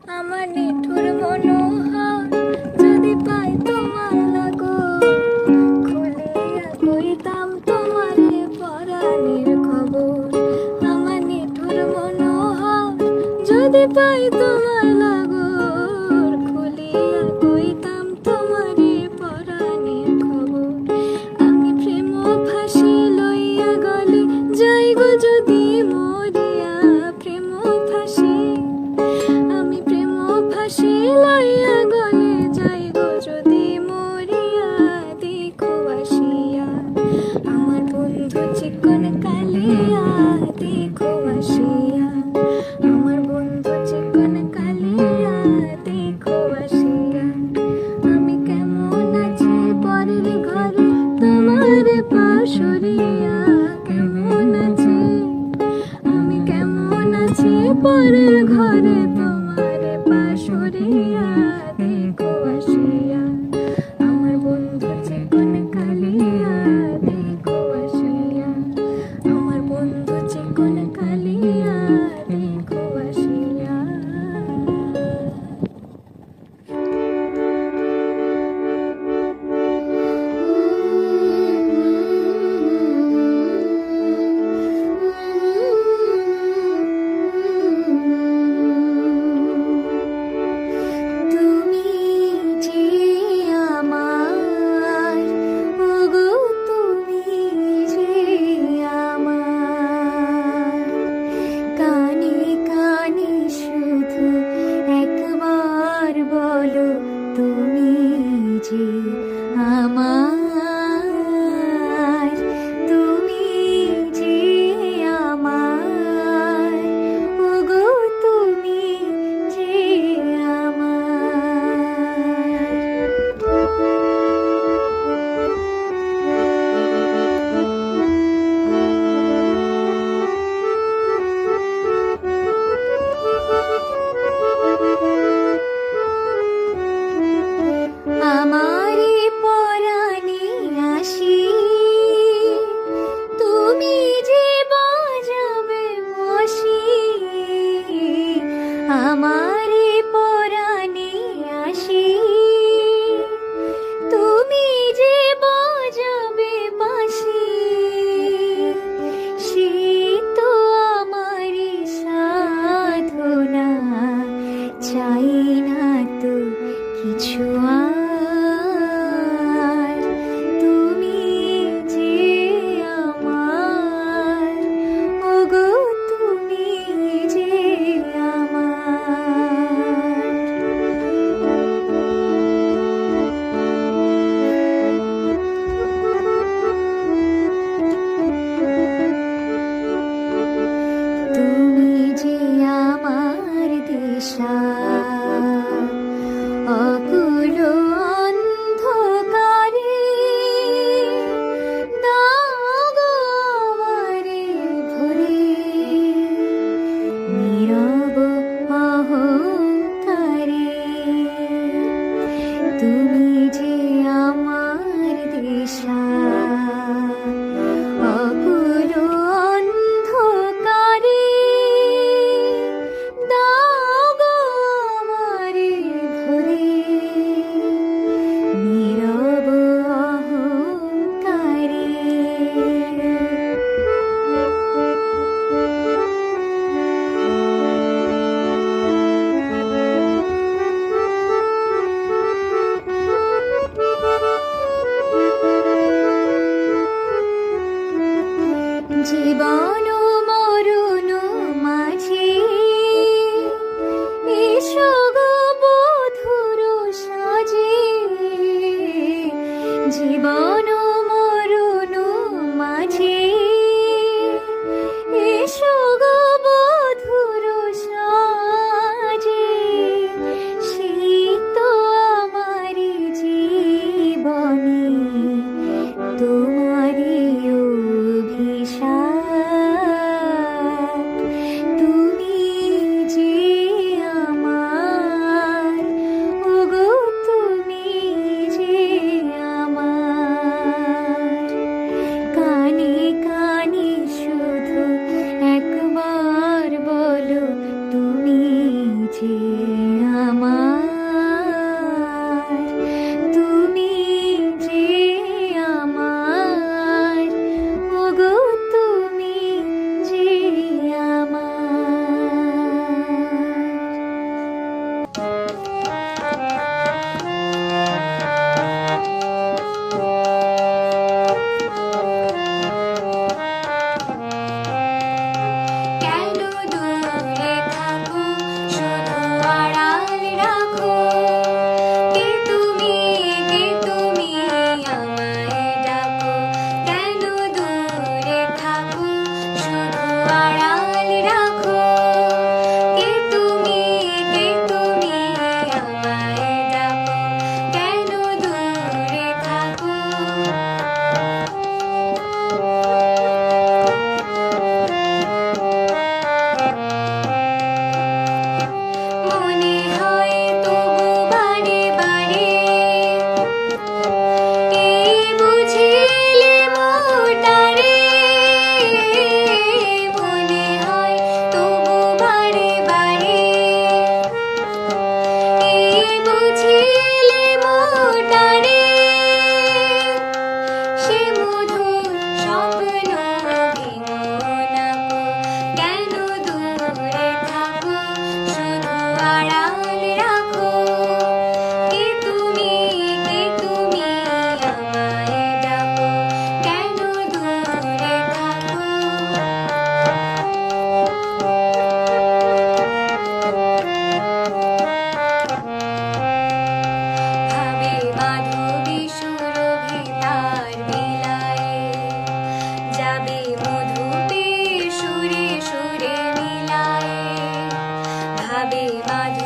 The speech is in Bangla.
আমার নিঠুর মনোহর যদি পাই তোমার লাগো, খুলিয়া কইতাম তোমারে পরাণের খবর। আমার নিঠুর মনোহর যদি পাই তোমার লাগো, খুলিয়া কইতাম তোমারে পরাণের খবর। আমি প্রেম ফাঁসি লইয়া গলে যাই গো যদি মরিয়া, প্রেম ফাঁসি আমি প্রেম ফাঁসি লইয়া গলে যাই গো যদি মরিয়া। দেখো আসিয়া আমার বন্ধু চিকন কালিয়া, দেখো আসিয়া আমার বন্ধু চিকন কালিয়া, দেখো আসিয়া। আমি কেমন আছি পরের ঘরে তোমার পাশরিয়া, কেমন আছি আমি কেমন আছি পরের ঘরে তোমার পাশরিয়া। দেখো আসিয়া আমার বন্ধু চিকন কালিয়া, দেখো আসিয়া আমার বন্ধু চিকন কালিয়া, দেখো আসিয়া। তুমি যে আমার, ওগো তুমি যে আমার, কানে কানে শুধু একবার বলো তুমি যে আমার, তুমি যে আমার, ওগো তুমি যে আমারে পরাণে আসি, তুমি যে বাজাবে বাঁশি। আমারে পরাণে আসি, তুমি যে বাজাবে বাঁশি। সে তো আমারই সাধনা, চাই না তো কিছু আর। তুমি যে আমার, ওগো তুমি যে আমার। যাবে মাঝ